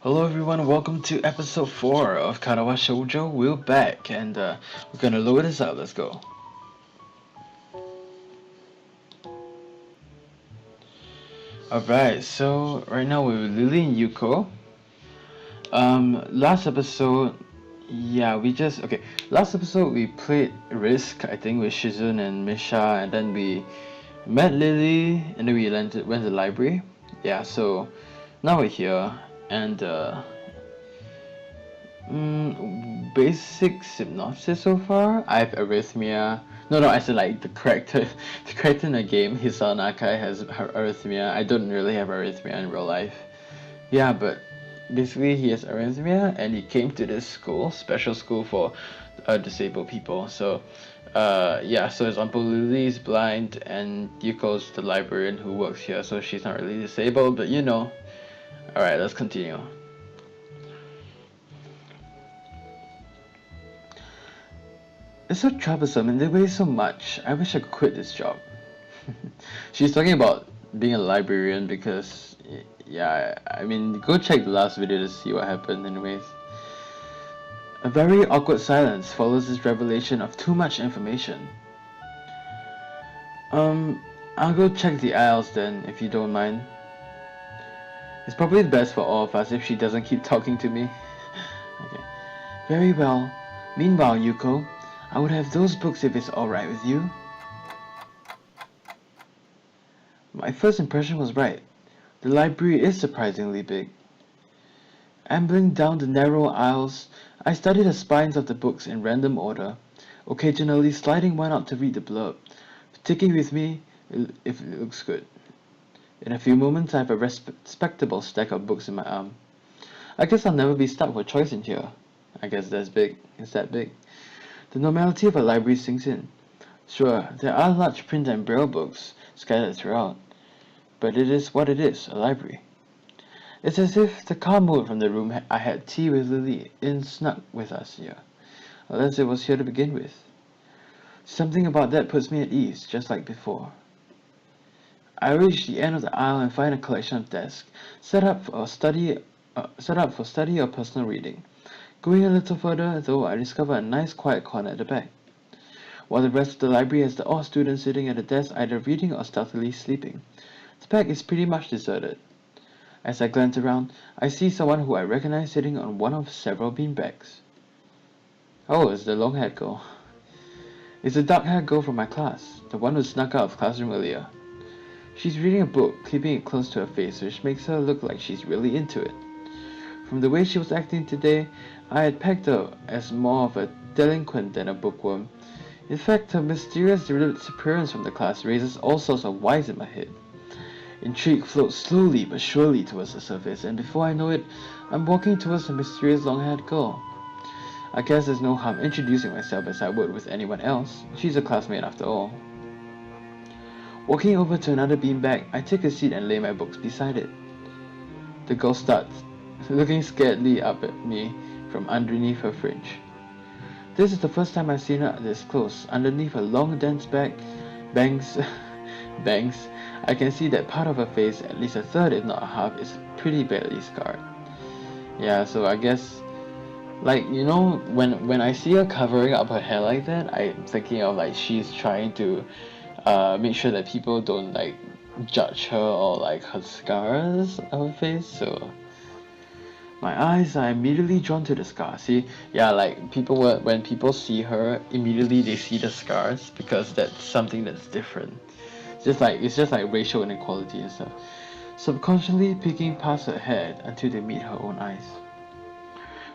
Hello everyone, welcome to episode 4 of Katawa Shoujo. We're back and we're gonna load this out. Let's go. Alright, so right now we're with Lily and Yuko. Last episode, last episode we played Risk, I think, with Shizun and Misha, and then we met Lily, and then we went to the library. Yeah, so now we're here, and basic synopsis so far. I have arrhythmia. No, I said like the character, the character in the game, Hisao Nakai has arrhythmia. I don't really have arrhythmia in real life. Yeah, but basically he has arrhythmia, and he came to this school, special school for disabled people. So, so his uncle Lily is blind, and Yuko's the librarian who works here, so she's not really disabled, but you know. All right, let's continue. It's so troublesome and they weigh so much. I wish I could quit this job. She's talking about being a librarian because, yeah, I mean, go check the last video to see what happened anyways. A very awkward silence follows this revelation of too much information. I'll go check the aisles then, if you don't mind. It's probably best for all of us if she doesn't keep talking to me. Okay. Very well. Meanwhile, Yuko, I would have those books if it's alright with you. My first impression was right. The library is surprisingly big. Ambling down the narrow aisles, I studied the spines of the books in random order, occasionally sliding one out to read the blurb, taking with me if it looks good. In a few moments, I have a respectable stack of books in my arm. I guess I'll never be stuck with choice in here. I guess that's big. Is that big? The normality of a library sinks in. Sure, there are large print and braille books scattered throughout, but it is what it is, a library. It's as if the calm mood from the room I had tea with Lily in snuck with us here, unless it was here to begin with. Something about that puts me at ease, just like before. I reach the end of the aisle and find a collection of desks set up for study or personal reading. Going a little further, though, I discover a nice quiet corner at the back, while the rest of the library has the odd student sitting at a desk either reading or stealthily sleeping. The back is pretty much deserted. As I glance around, I see someone who I recognize sitting on one of several beanbags. Oh, it's the long-haired girl. It's the dark-haired girl from my class, the one who snuck out of the classroom earlier. She's reading a book, keeping it close to her face, which makes her look like she's really into it. From the way she was acting today, I had pegged her as more of a delinquent than a bookworm. In fact, her mysterious disappearance from the class raises all sorts of whys in my head. Intrigue floats slowly but surely towards the surface, and before I know it, I'm walking towards the mysterious long-haired girl. I guess there's no harm introducing myself as I would with anyone else. She's a classmate after all. Walking over to another beanbag, I take a seat and lay my books beside it. The girl starts, looking scaredly up at me from underneath her fringe. This is the first time I've seen her this close. Underneath her long dense bangs, I can see that part of her face, at least a third if not a half, is pretty badly scarred. Yeah, so I guess, like, you know, when I see her covering up her hair like that, I'm thinking of like she's trying to make sure that people don't like judge her or like her scars on her face. So my eyes are immediately drawn to the scar. See, yeah, like when people see her, immediately they see the scars because that's something that's different. It's just like racial inequality and stuff. Subconsciously peeking past her head until they meet her own eyes.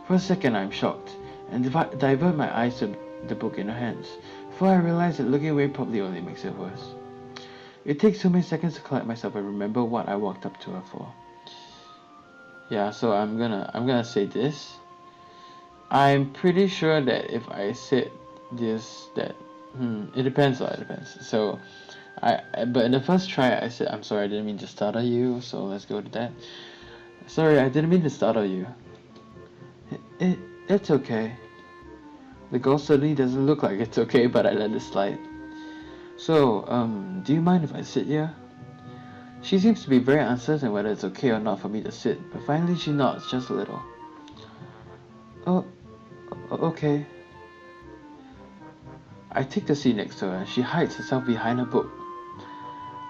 For a second, I'm shocked and divert my eyes to the book in her hands. Before I realize that looking away probably only makes it worse. It takes so many seconds to collect myself and remember what I walked up to her for. Yeah, so I'm gonna say this. I'm pretty sure that if I said this, that it depends. So, but in the first try, I said, "I'm sorry, I didn't mean to startle you." So let's go to that. Sorry, I didn't mean to startle you. It's okay. The girl certainly doesn't look like it's okay, but I let it slide. So, do you mind if I sit here? She seems to be very uncertain whether it's okay or not for me to sit, but finally she nods just a little. Oh, okay. I take the seat next to her and she hides herself behind her book.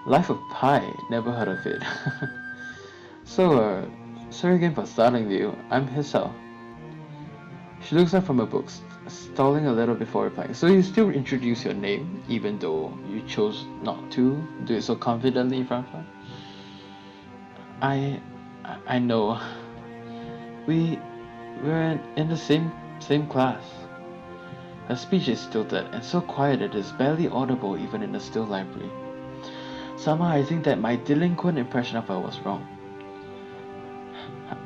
Life of Pi, never heard of it. So, sorry again for startling you. I'm Hisao. She looks up from her books, stalling a little before replying. So you still introduce your name, even though you chose not to do it so confidently in front of her? I know. We're in the same class. Her speech is stilted and so quiet it is barely audible even in a still library. Somehow I think that my delinquent impression of her was wrong.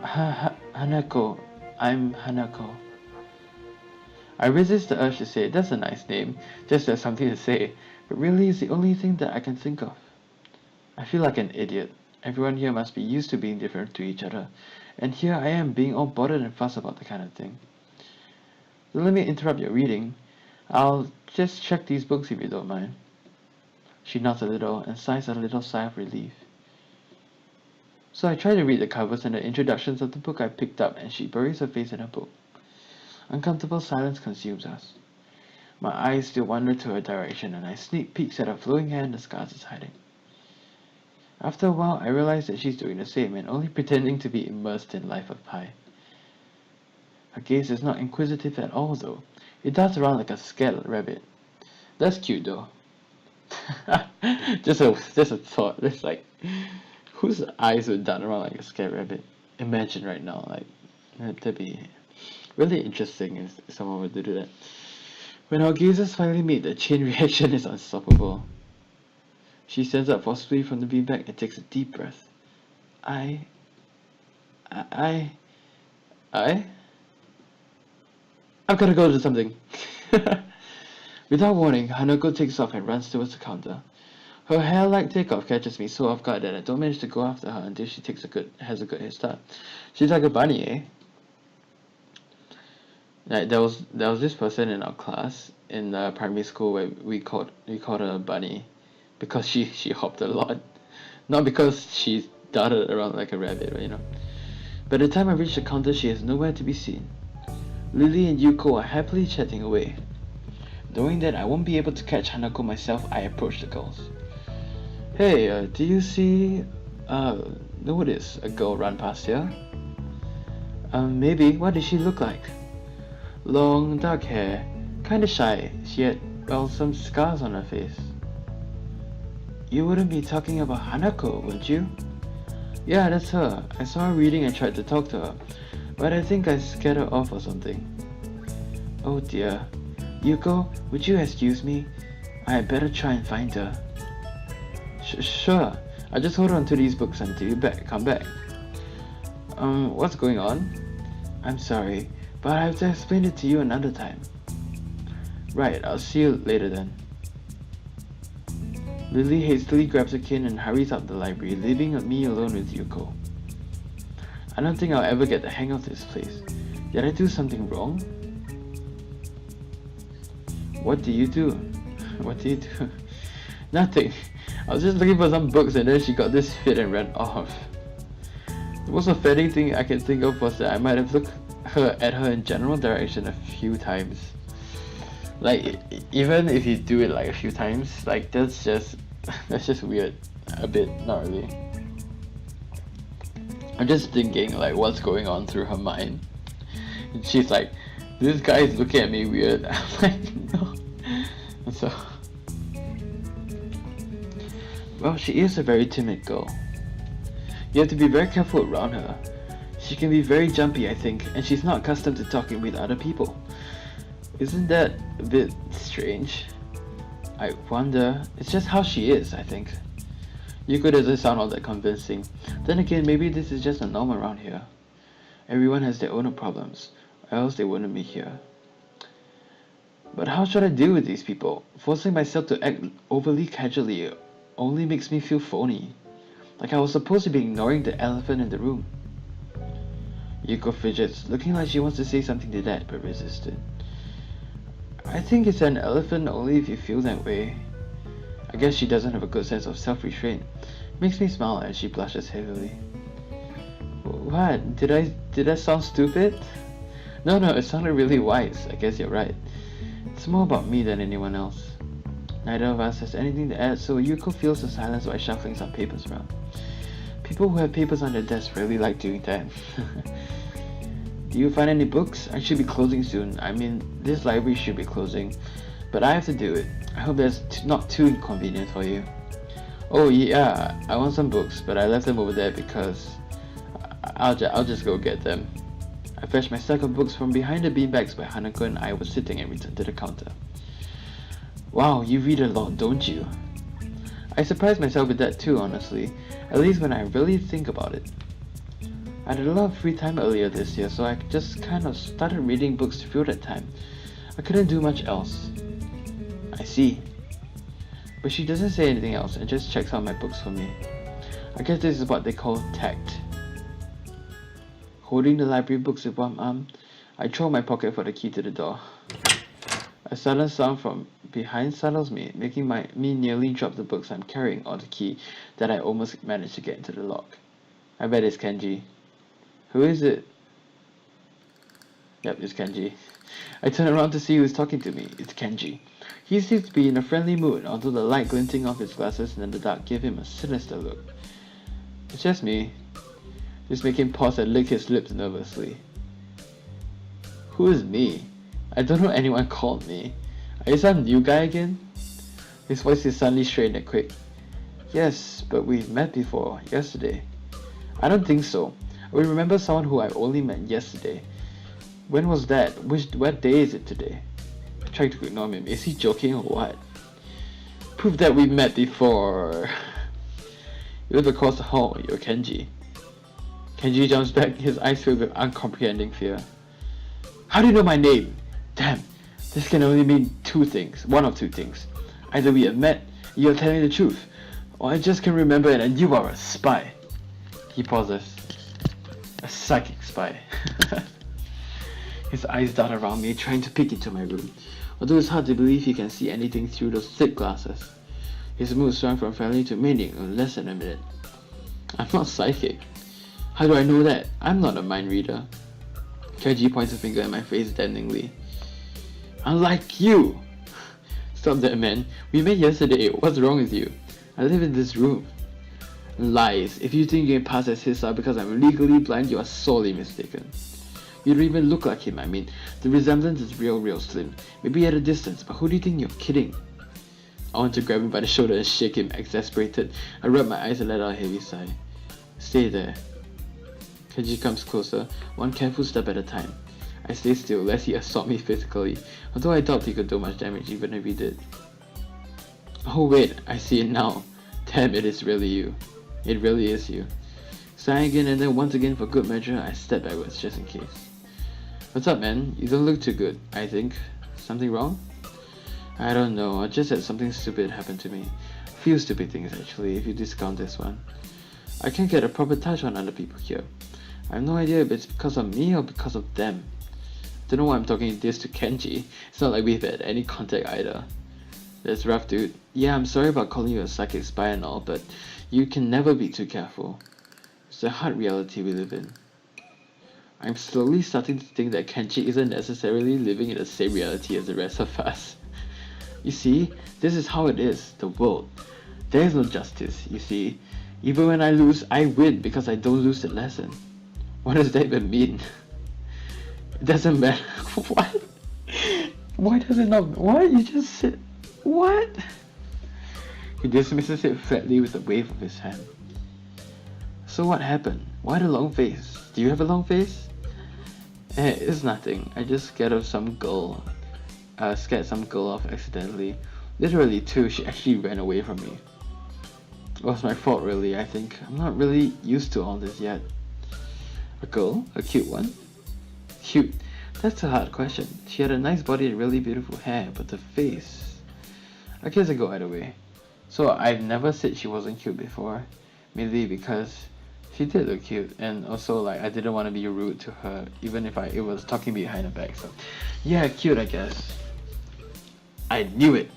Hanako. I'm Hanako. I resist the urge to say, that's a nice name, just to have something to say, but really it's the only thing that I can think of. I feel like an idiot. Everyone here must be used to being different to each other, and here I am being all bothered and fussed about the kind of thing. So let me interrupt your reading. I'll just check these books if you don't mind. She nods a little and sighs a little sigh of relief. So I try to read the covers and the introductions of the book I picked up, and she buries her face in her book. Uncomfortable silence consumes us. My eyes still wander to her direction, and I sneak peeks at her flowing hair and the scars it's hiding. After a while, I realize that she's doing the same and only pretending to be immersed in Life of Pi. Her gaze is not inquisitive at all, though. It darts around like a scared rabbit. That's cute, though. just a thought. It's like, whose eyes would dart around like a scared rabbit? Imagine right now, like, that'd be really interesting if someone were to do that. When our gazes finally meet, the chain reaction is unstoppable. She stands up forcefully from the beanbag and takes a deep breath. I've gotta go do something. Without warning, Hanako takes off and runs towards the counter. Her hair-like takeoff catches me so off guard that I don't manage to go after her until she has a good head start. She's like a bunny, eh? Like there was this person in our class in primary school where we called her a bunny because she hopped a lot, not because she darted around like a rabbit, you know. By the time I reach the counter, she is nowhere to be seen. Lily and Yuko are happily chatting away. Knowing that I won't be able to catch Hanako myself, I approach the girls. Hey, do you see notice a girl run past here? Maybe. What did she look like? Long, dark hair, kinda shy. She had, well, some scars on her face. You wouldn't be talking about Hanako, would you? Yeah, that's her. I saw her reading and tried to talk to her, but I think I scared her off or something. Oh dear. Yuko, would you excuse me? I better try and find her. Sure. I'll just hold on to these books until you come back. What's going on? I'm sorry, but I have to explain it to you another time. Right, I'll see you later then. Lily hastily grabs a cane and hurries out the library, leaving me alone with Yuko. I don't think I'll ever get the hang of this place. Did I do something wrong? What do you do? What do you do? Nothing. I was just looking for some books and then she got this fit and ran off. The most offending thing I can think of was that I might have looked at her in general direction a few times. Like, even if you do it like a few times, like that's just weird. A bit, not really. I'm just thinking like what's going on through her mind. And she's like, this guy is looking at me weird. I'm like, no. And so, well, she is a very timid girl. You have to be very careful around her. She can be very jumpy, I think, and she's not accustomed to talking with other people. Isn't that a bit strange? I wonder. It's just how she is, I think. Yuko doesn't sound all that convincing. Then again, maybe this is just a norm around here. Everyone has their own problems, or else they wouldn't be here. But how should I deal with these people? Forcing myself to act overly casually only makes me feel phony. Like I was supposed to be ignoring the elephant in the room. Yuko fidgets, looking like she wants to say something to that, but resisted. I think it's an elephant only if you feel that way. I guess she doesn't have a good sense of self-restraint. Makes me smile as she blushes heavily. What? Did I sound stupid? No, it sounded really wise. I guess you're right. It's more about me than anyone else. Neither of us has anything to add, so Yuko fills the silence by shuffling some papers around. People who have papers on their desk really like doing that. Do you find any books? I should be closing soon. I mean, this library should be closing, but I have to do it. I hope that's not too inconvenient for you. Oh yeah, I want some books, but I left them over there because I'll just go get them. I fetched my stack of books from behind the beanbags where Hanako and I were sitting and returned to the counter. Wow, you read a lot, don't you? I surprised myself with that too, honestly, at least when I really think about it. I had a lot of free time earlier this year, so I just kind of started reading books to fill that time. I couldn't do much else. I see. But she doesn't say anything else and just checks out my books for me. I guess this is what they call tact. Holding the library books with one arm, I throw my pocket for the key to the door. A sudden sound from behind startles me, making me nearly drop the books I'm carrying or the key that I almost managed to get into the lock. I bet it's Kenji. Who is it? Yep, it's Kenji. I turn around to see who's talking to me. It's Kenji. He seems to be in a friendly mood, although the light glinting off his glasses in the dark gave him a sinister look. It's just me. Just make him pause and lick his lips nervously. Who is me? I don't know anyone called me. Are you some new guy again? His voice is suddenly strained and quick. Yes, but we've met before, yesterday. I don't think so. I remember someone who I only met yesterday. When was that? What day is it today? I tried to ignore him. Is he joking or what? Prove that we met before. You live across the hall. You're Kenji. Kenji jumps back, his eyes filled with uncomprehending fear. How do you know my name? Damn, this can only mean two things. One of two things. Either we have met, and you're telling the truth, or I just can remember it and you are a spy. He pauses. A psychic spy. His eyes dart around me, trying to peek into my room, although it's hard to believe he can see anything through those thick glasses. His mood swung from friendly to maniac in less than a minute. I'm not psychic. How do I know that? I'm not a mind reader. Kenji points a finger at my face deadeningly. Unlike you! Stop that, man. We met yesterday. What's wrong with you? I live in this room. Lies. If you think you can pass as Hisao because I'm legally blind, you are sorely mistaken. You don't even look like him, I mean. The resemblance is real slim. Maybe at a distance, but who do you think you're kidding? I want to grab him by the shoulder and shake him, exasperated. I rub my eyes and let out a heavy sigh. Stay there. Kenji comes closer, one careful step at a time. I stay still, lest he assault me physically, although I doubt he could do much damage even if he did. Oh wait, I see it now. Damn, it is really you. It really is you. Sighing again and then once again for good measure, I step backwards just in case. What's up, man? You don't look too good, I think. Something wrong? I don't know, I just had something stupid happen to me. A few stupid things actually, if you discount this one. I can't get a proper touch on other people here. I have no idea if it's because of me or because of them. Don't know why I'm talking this to Kenji. It's not like we've had any contact either. That's rough, dude. Yeah, I'm sorry about calling you a psychic spy and all, but you can never be too careful. It's the hard reality we live in. I'm slowly starting to think that Kenji isn't necessarily living in the same reality as the rest of us. You see, this is how it is, the world. There is no justice, you see. Even when I lose, I win because I don't lose the lesson. What does that even mean? It doesn't matter. What? Why does it not? What? You just said. What? He dismisses it flatly with a wave of his hand. So what happened? Why the long face? Do you have a long face? It's nothing. I just scared some girl off accidentally. Literally too, she actually ran away from me. It was my fault really, I think. I'm not really used to all this yet. A girl? A cute one? Cute? That's a hard question. She had a nice body and really beautiful hair, but the face... I guess I go either way. So I've never said she wasn't cute before. Mainly because she did look cute, and also like I didn't want to be rude to her, even if it was talking behind her back. So yeah, cute I guess. I knew it.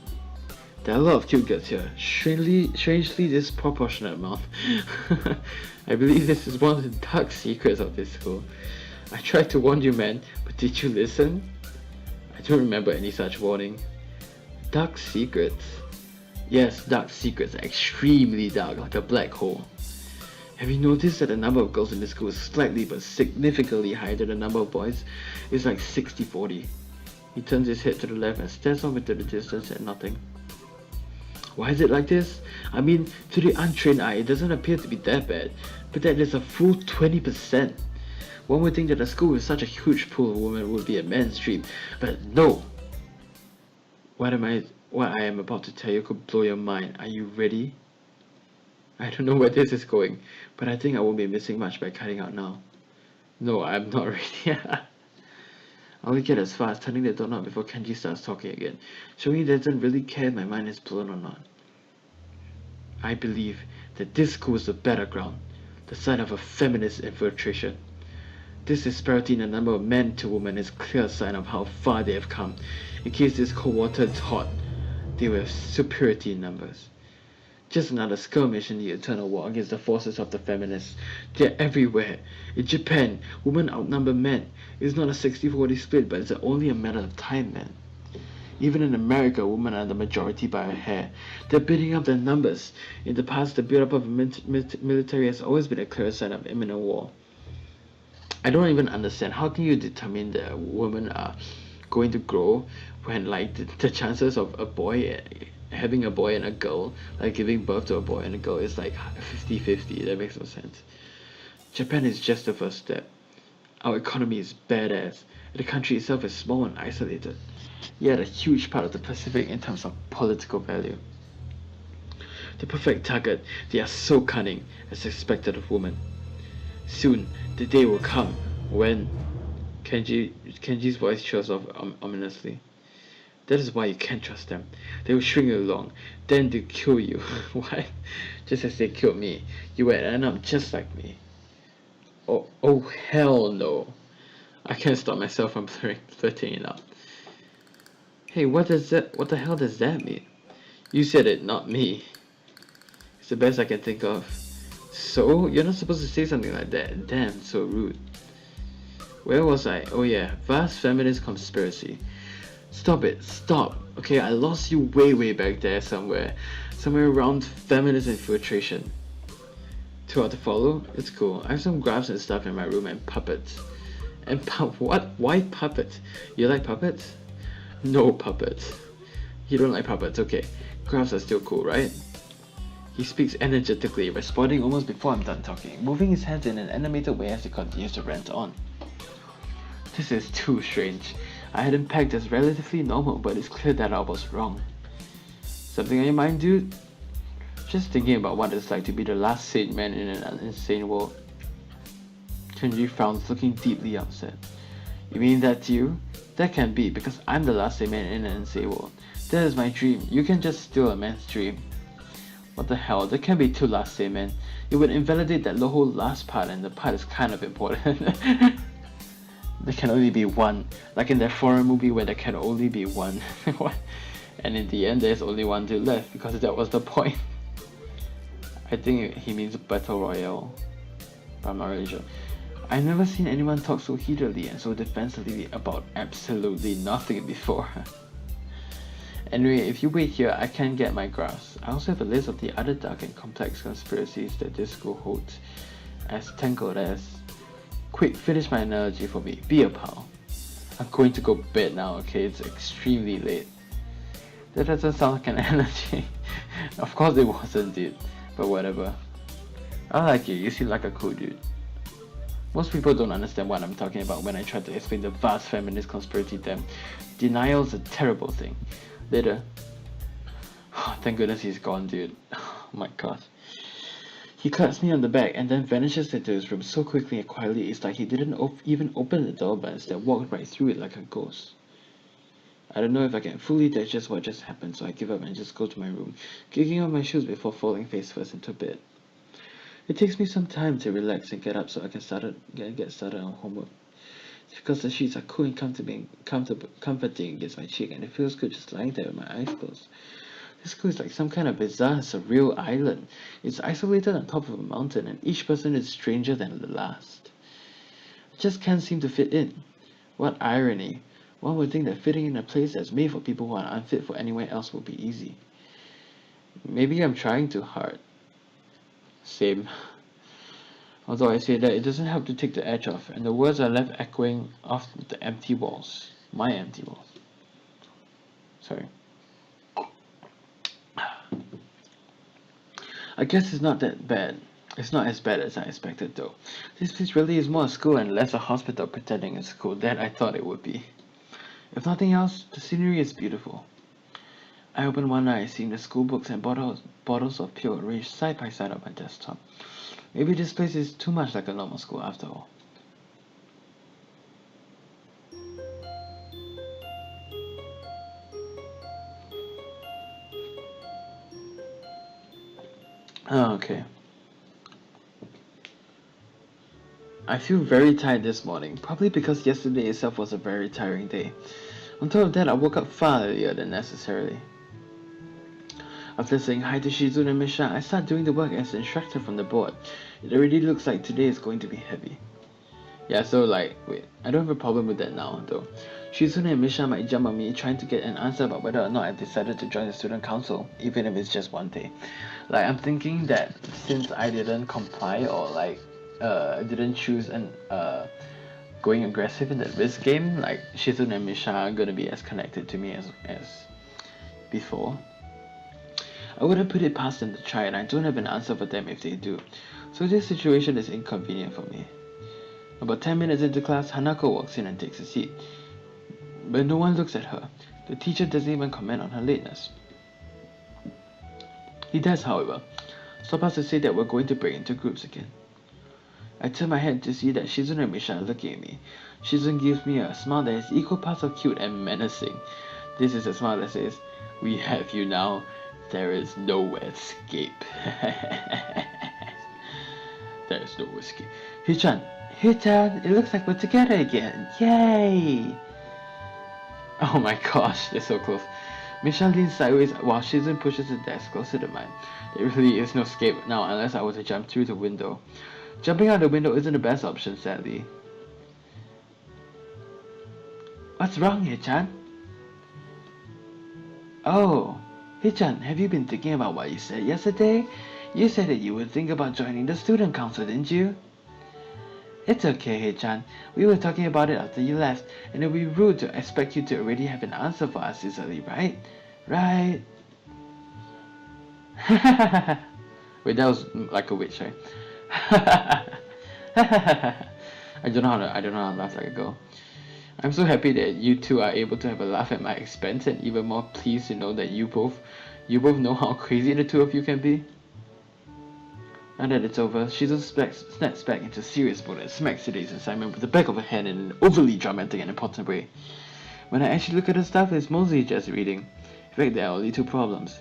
There are a lot of cute girls here. Strangely disproportionate amount. I believe this is one of the dark secrets of this school. I tried to warn you, man, but did you listen? I don't remember any such warning. Dark secrets? Yes, dark secrets are extremely dark, like a black hole. Have you noticed that the number of girls in this school is slightly but significantly higher than the number of boys? It's like 60-40. He turns his head to the left and stares off into the distance at nothing. Why is it like this? I mean, to the untrained eye, it doesn't appear to be that bad, but that is a full 20%. One would think that a school with such a huge pool of women would be a man's dream, but no! What I am about to tell you could blow your mind. Are you ready? I don't know where this is going, but I think I won't be missing much by cutting out now. No, I'm not ready. I only get as far as turning the doorknob before Kenji starts talking again, showing he doesn't really care if my mind is blown or not. I believe that this school is the battleground, the site of a feminist infiltration. This disparity in the number of men to women is a clear sign of how far they have come. In case this cold water is hot, they will have superiority in numbers. Just another skirmish in the eternal war against the forces of the feminists. They're everywhere. In Japan, women outnumber men. It's not a 60-40 split, but it's only a matter of time, man. Even in America, women are the majority by a hair. They're building up their numbers. In the past, the build-up of the military has always been a clear sign of imminent war. I don't even understand. How can you determine that women are going to grow when, like, the chances of a boy having a boy and a girl, like giving birth to a boy and a girl, is like 50-50. That makes no sense. Japan is just the first step. Our economy is badass. The country itself is small and isolated, yet a huge part of the Pacific in terms of political value. The perfect target, they are so cunning, as expected of women. Soon, the day will come when Kenji's voice trails off ominously. That is why you can't trust them. They will string you along, then they'll kill you. What? Just as they killed me, you will end up just like me. Oh hell no. I can't stop myself from blurting it out. Hey, what the hell does that mean? You said it, not me. It's the best I can think of. So? You're not supposed to say something like that. Damn, so rude. Where was I? Oh yeah, vast feminist conspiracy. Stop it, stop. Okay, I lost you way back there somewhere. Somewhere around feminist infiltration. 2 out to follow? It's cool. I have some graphs and stuff in my room and puppets. And what? Why puppets? You like puppets? No puppets. You don't like puppets, okay. Graphs are still cool, right? He speaks energetically, responding almost before I'm done talking, moving his hands in an animated way as he continues to rant on. This is too strange. I had him pegged as relatively normal, but it's clear that I was wrong. Something on your mind, dude? Just thinking about what it's like to be the last sane man in an insane world. Kenji frowns, looking deeply upset. You mean that to you? That can't be, because I'm the last sane man in an insane world. That is my dream. You can just steal a man's dream. What the hell? There can't be 2 last sane men. It would invalidate that whole last part, and the part is kind of important. There can only be one, like in that foreign movie where there can only be one. And in the end there's only one dude left, because that was the point. I think he means battle royale, but I'm not really sure. I've never seen anyone talk so heatedly and so defensively about absolutely nothing before. Anyway, if you wait here, I can get my graphs. I also have a list of the other dark and complex conspiracies that this school holds as tangled as... Quick, finish my analogy for me. Be a pal. I'm going to go bed now, okay? It's extremely late. That doesn't sound like an analogy. Of course it wasn't, dude. But whatever. I like you. You seem like a cool dude. Most people don't understand what I'm talking about when I try to explain the vast feminist conspiracy to them. Denial's a terrible thing. Later. Thank goodness he's gone, dude. Oh my god. He claps me on the back and then vanishes into his room so quickly and quietly it's like he didn't even open the door but instead walked right through it like a ghost. I don't know if I can fully digest what just happened, so I give up and just go to my room, kicking off my shoes before falling face first into bed. It takes me some time to relax and get up so I can get started on homework. It's because the sheets are cool and comforting against my cheek, and it feels good just lying there with my eyes closed. This school is like some kind of bizarre, surreal island. It's isolated on top of a mountain, and each person is stranger than the last. I just can't seem to fit in. What irony. One would think that fitting in a place that's made for people who are unfit for anywhere else would be easy. Maybe I'm trying too hard. Same. Although I say that, it doesn't help to take the edge off, and the words are left echoing off the empty walls. My empty walls. Sorry. I guess it's not that bad. It's not as bad as I expected though. This place really is more a school and less a hospital pretending it's school than I thought it would be. If nothing else, the scenery is beautiful. I opened one eye, seeing the school books and bottles of pill arranged side by side on my desktop. Maybe this place is too much like a normal school after all. Oh, okay. I feel very tired this morning, probably because yesterday itself was a very tiring day. On top of that, I woke up far earlier than necessarily. After saying hi to Shizune and Misha, I start doing the work as instructed from the board. It already looks like today is going to be heavy. Yeah, so wait, I don't have a problem with that now, though. Shizune and Misha might jump on me trying to get an answer about whether or not I've decided to join the student council, even if it's just one day. I'm thinking that since I didn't comply or didn't choose going aggressive in the risk game, Shizune and Misha are gonna be as connected to me as before. I wouldn't put it past them to try, and I don't have an answer for them if they do. So this situation is inconvenient for me. About 10 minutes into class, Hanako walks in and takes a seat. But no one looks at her. The teacher doesn't even comment on her lateness. He does, however, stop us to say that we're going to break into groups again. I turn my head to see that Shizune and Misha are looking at me. Shizune gives me a smile that is equal parts of cute and menacing. This is a smile that says, "We have you now. There is no escape." There is no escape. Hichan, it looks like we're together again. Yay! Oh my gosh, they're so close. Misha leans sideways while Shizune pushes the desk closer to mine. There really is no escape now unless I were to jump through the window. Jumping out the window isn't the best option, sadly. What's wrong, Hichan? Oh, Hichan, have you been thinking about what you said yesterday? You said that you would think about joining the student council, didn't you? It's okay, Hichan. We were talking about it after you left, and it would be rude to expect you to already have an answer for us this early, right? Right? Wait, that was like a witch, right? I don't know how to laugh like a girl. I'm so happy that you two are able to have a laugh at my expense, and even more pleased to know that you both know how crazy the two of you can be. Now that it's over, Shizu snaps back into serious mode and smacks today's assignment with the back of her hand in an overly dramatic and important way. When I actually look at the stuff, it's mostly just reading. In fact, there are only two problems.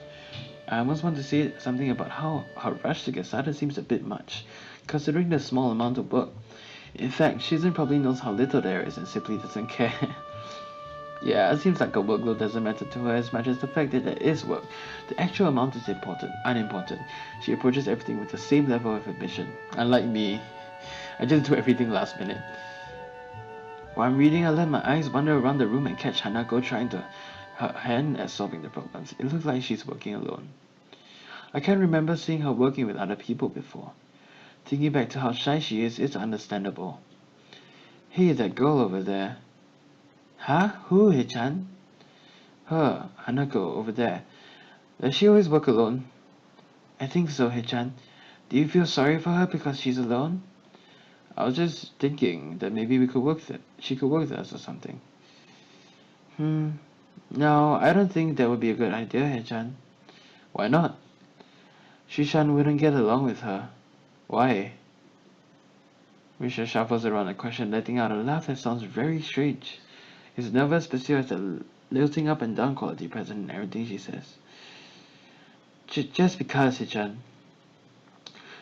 I almost want to say something about how her rush to get started seems a bit much, considering the small amount of work. In fact, Shizun probably knows how little there is and simply doesn't care. Yeah, it seems like her workload doesn't matter to her as much as the fact that there is work. The actual amount is unimportant. She approaches everything with the same level of ambition. Unlike me, I just do everything last minute. While I'm reading, I let my eyes wander around the room and catch Hanako trying her hand at solving the problems. It looks like she's working alone. I can't remember seeing her working with other people before. Thinking back to how shy she is, it's understandable. Hey, that girl over there. Huh? Who, Hichan? Her, Hanako, over there. Does she always work alone? I think so, Hichan. Do you feel sorry for her because she's alone? I was just thinking that maybe she could work with us or something. No, I don't think that would be a good idea, Hichan. Why not? Shishan wouldn't get along with her. Why? Misha shuffles around the question, letting out a laugh that sounds very strange. His nervous pursuit has a lilting up and down quality present in everything she says. Just because, Hichan.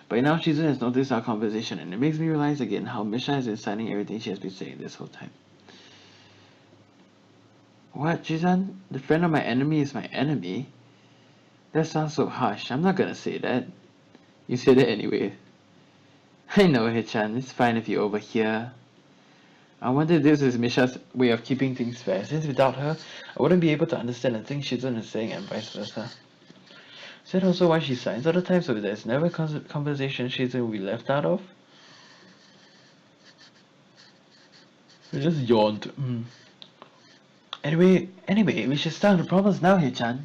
By now, Shizun has noticed our conversation, and it makes me realize again how Misha has been signing everything she has been saying this whole time. What, Shizun? The friend of my enemy is my enemy? That sounds so harsh. I'm not gonna say that. You said it anyway. I know, Hichan. It's fine if you overhear. I wonder if this is Misha's way of keeping things fair, since without her, I wouldn't be able to understand the things Shizun is saying and vice versa. Is that also why she signs all the time so there's never a conversation Shizun will be left out of? I just yawned. Anyway, we should start the problems now, Hichan.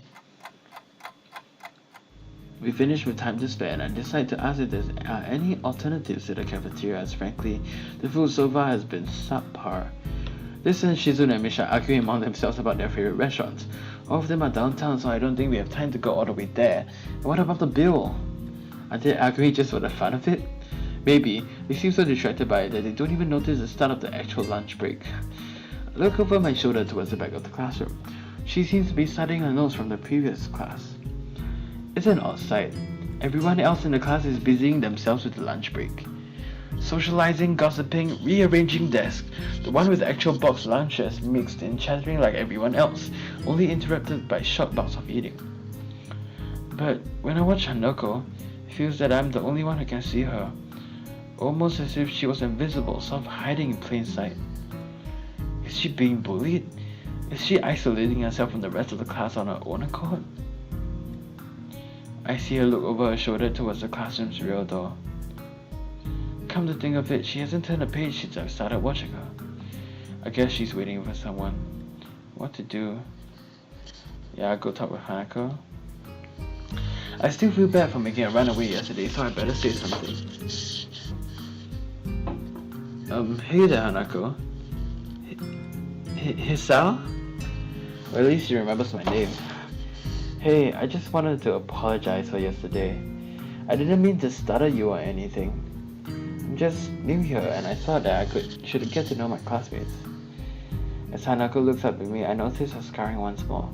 We finished with time to spare and I decided to ask if there are any alternatives to the cafeteria as frankly, the food so far has been subpar. This sends Shizun and Misha arguing among themselves about their favorite restaurants. All of them are downtown, so I don't think we have time to go all the way there. And what about the bill? Are they arguing just for the fun of it? Maybe. They seem so distracted by it that they don't even notice the start of the actual lunch break. I look over my shoulder towards the back of the classroom. She seems to be studying her notes from the previous class. It's an odd sight. Everyone else in the class is busying themselves with the lunch break. Socializing, gossiping, rearranging desks. The one with the actual box lunches mixed in, chattering like everyone else, only interrupted by short bouts of eating. But when I watch Hanako, it feels that I'm the only one who can see her. Almost as if she was invisible, sort of hiding in plain sight. Is she being bullied? Is she isolating herself from the rest of the class on her own accord? I see her look over her shoulder towards the classroom's rear door. Come to think of it, she hasn't turned a page since I've started watching her. I guess she's waiting for someone. What to do? Yeah, I'll go talk with Hanako. I still feel bad for making a runaway yesterday, so I better say something. Hey there, Hanako. Hisao? Or at least she remembers my name. Hey, I just wanted to apologize for yesterday. I didn't mean to stutter you or anything. I'm just new here and I thought that I should get to know my classmates. As Hanako looks up at me, I notice her scarring once more.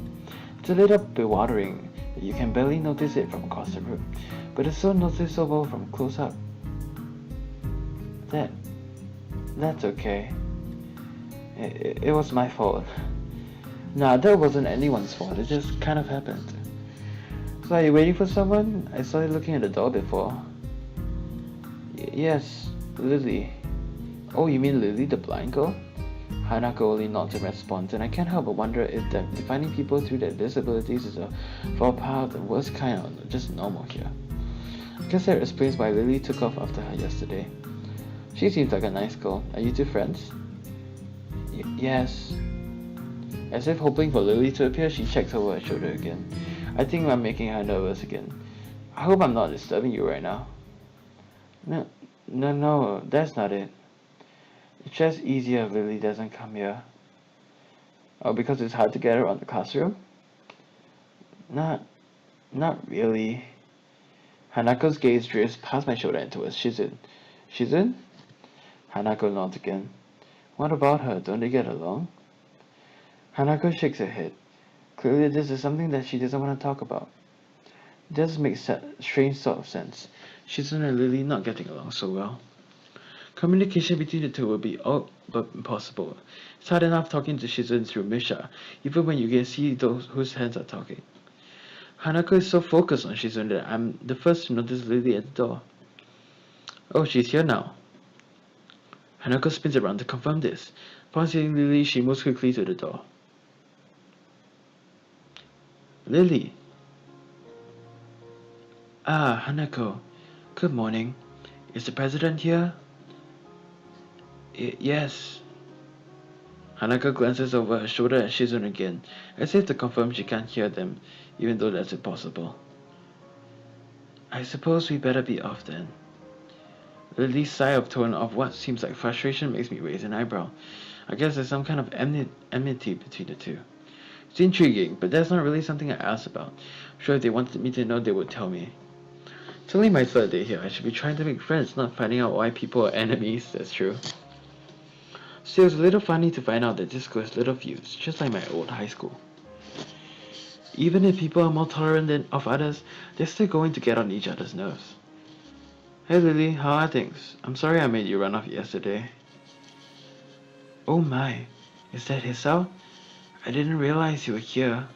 It's a little bewildering that you can barely notice it from across the room, but it's so noticeable from close up. That's okay. It was my fault. Nah, that wasn't anyone's fault, it just kind of happened. So are you waiting for someone? I saw you looking at the door before. Yes, Lily. Oh, you mean Lily, the blind girl? Hanako only nods in response, and I can't help but wonder if defining people through their disabilities is a faux pas of the worst kind or just normal here. I guess that explains why Lily took off after her yesterday. She seems like a nice girl. Are you two friends? Yes. As if hoping for Lily to appear, she checks over her shoulder again. I think I'm making her nervous again. I hope I'm not disturbing you right now. No, that's not it. It's just easier if Lily doesn't come here. Oh, because it's hard to get around the classroom? Not really. Hanako's gaze drifts past my shoulder and towards Shizun. Shizun? Hanako nods again. What about her? Don't they get along? Hanako shakes her head. Clearly this is something that she doesn't want to talk about. It does make strange sort of sense. Shizun and Lily not getting along so well. Communication between the two will be all but impossible. It's hard enough talking to Shizun through Misha, even when you can see those whose hands are talking. Hanako is so focused on Shizun that I'm the first to notice Lily at the door. Oh, she's here now. Hanako spins around to confirm this. Upon seeing Lily, she moves quickly to the door. Lily. Ah, Hanako. Good morning. Is the president here? Yes. Hanako glances over her shoulder at Shizun again, as if to confirm she can't hear them, even though that's impossible. I suppose we better be off then. Lily's sigh of tone of what seems like frustration makes me raise an eyebrow. I guess there's some kind of enmity between the two. It's intriguing, but that's not really something I asked about. I'm sure if they wanted me to know, they would tell me. It's only my third day here. I should be trying to make friends, not finding out why people are enemies. That's true. Still, it's a little funny to find out that this girl has little views, just like my old high school. Even if people are more tolerant of others, they're still going to get on each other's nerves. Hey Lily, how are things? I'm sorry I made you run off yesterday. Oh my, is that Hisao? I didn't realize you were here.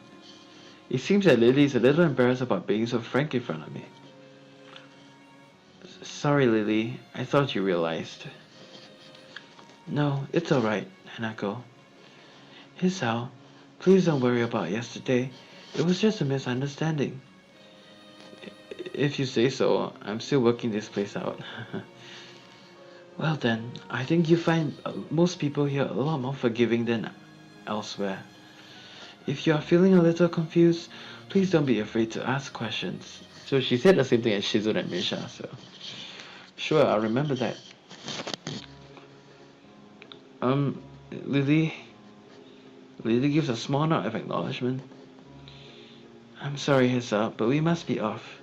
It seems that Lily is a little embarrassed about being so frank in front of me. Sorry, Lily. I thought you realized. No, it's alright, Hanako. Hisao, please don't worry about yesterday. It was just a misunderstanding. If you say so, I'm still working this place out. Well then, I think you find most people here a lot more forgiving than elsewhere. If you are feeling a little confused, please don't be afraid to ask questions. So she said the same thing as Shizune and Misha, so... Sure, I'll remember that. Lily... Lily gives a small nod of acknowledgement. I'm sorry, Hisa, but we must be off.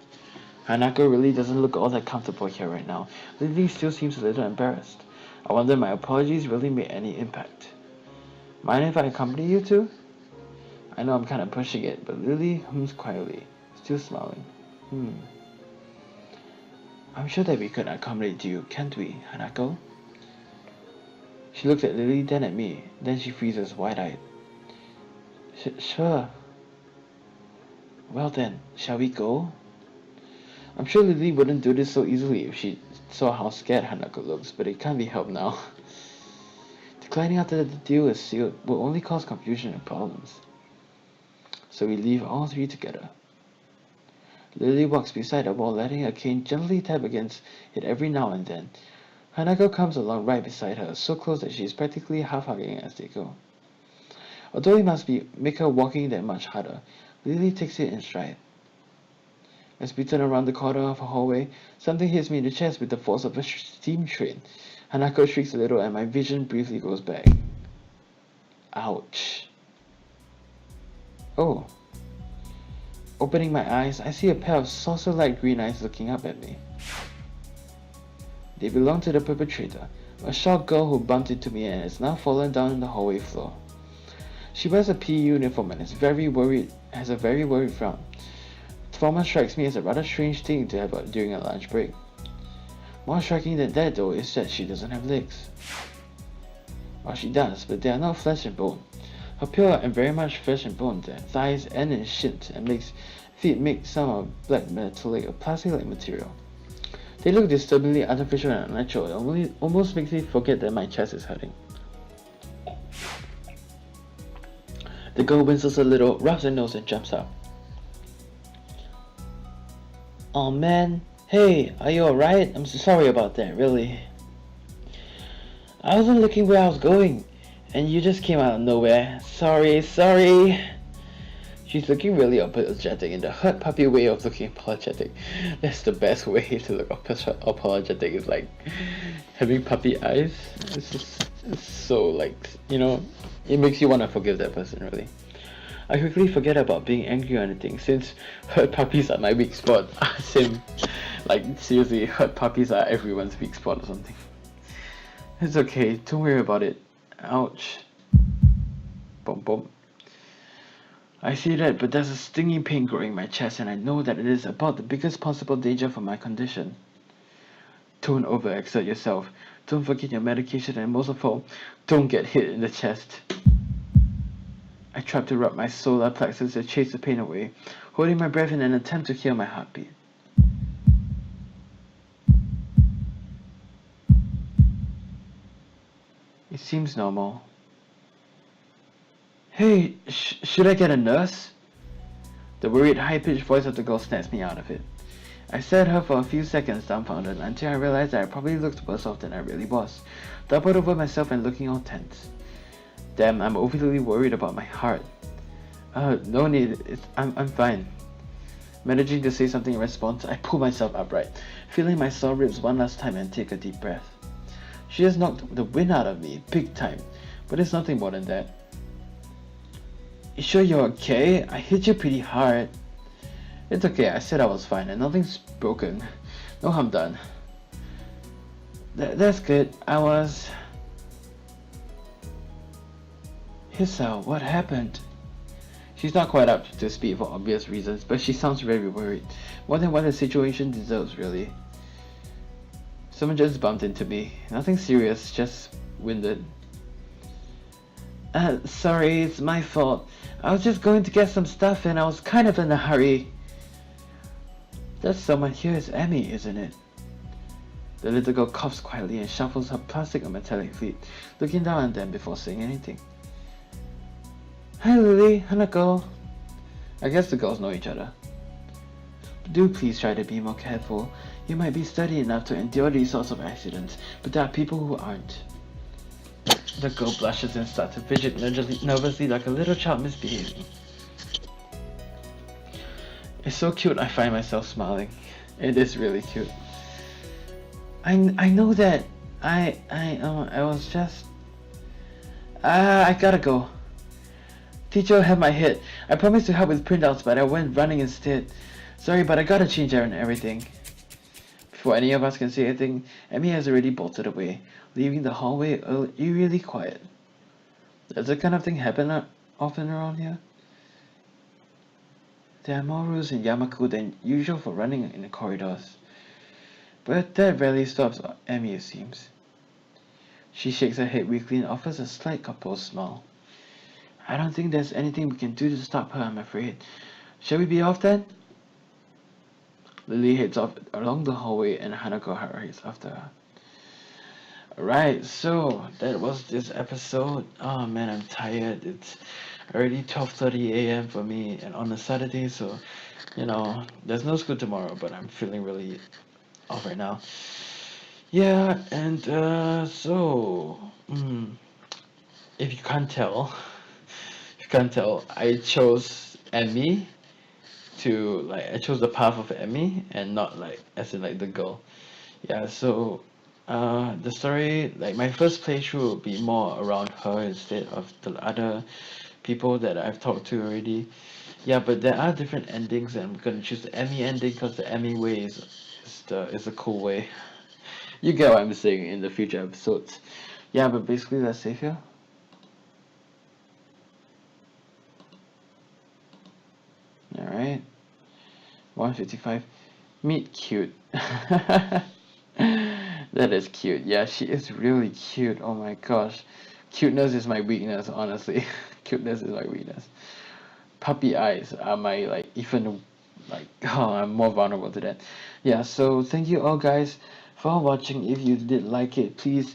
Hanako really doesn't look all that comfortable here right now. Lily still seems a little embarrassed. I wonder if my apologies really made any impact. Mind if I accompany you two? I know I'm kind of pushing it, but Lily hums quietly, still smiling. I'm sure that we could accommodate you, can't we, Hanako? She looks at Lily, then at me, then she freezes wide-eyed. Sure. Well then, shall we go? I'm sure Lily wouldn't do this so easily if she saw how scared Hanako looks, but it can't be helped now. Declining after the deal is sealed will only cause confusion and problems. So we leave all three together. Lily walks beside the wall, letting her cane gently tap against it every now and then. Hanako comes along right beside her, so close that she is practically half-hugging as they go. Although it must make her walking that much harder, Lily takes it in stride. As we turn around the corner of a hallway, something hits me in the chest with the force of a steam train. Hanako shrieks a little and my vision briefly goes back. Ouch. Oh. Opening my eyes, I see a pair of saucer-like green eyes looking up at me. They belong to the perpetrator, a short girl who bumped into me and has now fallen down on the hallway floor. She wears a PE uniform and has a very worried frown. Trauma strikes me as a rather strange thing to have during a lunch break. More striking than that though is that she doesn't have legs. Well, she does, but they are not flesh and bone. Her pure and very much flesh and bone, their thighs end in shins and feet make some of black metallic or plastic-like material. They look disturbingly artificial and unnatural. It almost makes me forget that my chest is hurting. The girl whistles a little, rubs her nose and jumps up. Oh man, hey, are you alright? I'm so sorry about that, really. I wasn't looking where I was going, and you just came out of nowhere. Sorry. She's looking really apologetic in the hurt puppy way of looking apologetic. That's the best way to look apologetic, is like having puppy eyes. It's so like, you know, it makes you want to forgive that person, really. I quickly forget about being angry or anything, since hurt puppies are my weak spot. Same. Like, seriously, hurt puppies are everyone's weak spot or something. It's okay, don't worry about it. Ouch. Boom. I see that, but there's a stinging pain growing in my chest, and I know that it is about the biggest possible danger for my condition. Don't overexert yourself. Don't forget your medication, and most of all, don't get hit in the chest. I tried to rub my solar plexus to chase the pain away, holding my breath in an attempt to hear my heartbeat. It seems normal. Hey, should I get a nurse? The worried, high-pitched voice of the girl snaps me out of it. I stared at her for a few seconds, dumbfounded, until I realized that I probably looked worse off than I really was, doubled over myself and looking all tense. Damn, I'm overly worried about my heart. No need, I'm fine. Managing to say something in response, I pull myself upright, feeling my sore ribs one last time and take a deep breath. She has knocked the wind out of me, big time, but it's nothing more than that. You sure you're okay? I hit you pretty hard. It's okay, I said I was fine and nothing's broken. No harm done. That's good. I was... Hisao, what happened? She's not quite up to speed for obvious reasons, but she sounds very worried. More than what the situation deserves, really. Someone just bumped into me. Nothing serious, just winded. Sorry, it's my fault. I was just going to get some stuff and I was kind of in a hurry. That someone here is Emmy, isn't it? The little girl coughs quietly and shuffles her plastic and metallic feet, looking down at them before saying anything. Hi Lily, Hanako. I guess the girls know each other. Do please try to be more careful. You might be sturdy enough to endure these sorts of accidents, but there are people who aren't. The girl blushes and starts to fidget nervously like a little child misbehaving. It's so cute I find myself smiling. It is really cute. I know that I was just I gotta go. Teacher had my hit. I promised to help with printouts, but I went running instead. Sorry, but I gotta change and everything. Before any of us can say anything, Emmy has already bolted away, leaving the hallway eerily quiet. Does that kind of thing happen often around here? There are more rules in Yamaku than usual for running in the corridors. But that rarely stops Emmy, it seems. She shakes her head weakly and offers a slight composed smile. I don't think there's anything we can do to stop her, I'm afraid. Shall we be off then? Lily heads off along the hallway and Hanako hurries after her. Alright, so that was this episode. Oh man, I'm tired. It's already 12:30 a.m. for me and on a Saturday, so there's no school tomorrow, but I'm feeling really off right now. Yeah, and if you can't tell, I chose Emmy I chose the path of Emmy and not as in the girl. Yeah, so the story, my first playthrough will be more around her instead of the other people that I've talked to already. Yeah, but there are different endings and I'm gonna choose the Emmy ending because the Emmy way is a cool way. You get what I'm saying in the future episodes. Yeah, but basically let's save here. Alright. 155. Meet cute. That is cute. Yeah, she is really cute. Oh my gosh. Cuteness is my weakness, honestly. Cuteness is my weakness. Puppy eyes are my even I'm more vulnerable to that. Yeah, so thank you all guys for watching. If you did like it, please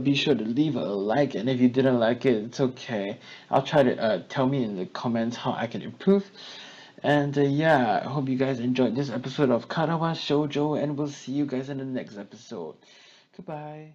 be sure to leave a like, and if you didn't like it, it's okay. I'll try to tell me in the comments how I can improve. And yeah, I hope you guys enjoyed this episode of Katawa Shoujo, and we'll see you guys in the next episode. Goodbye.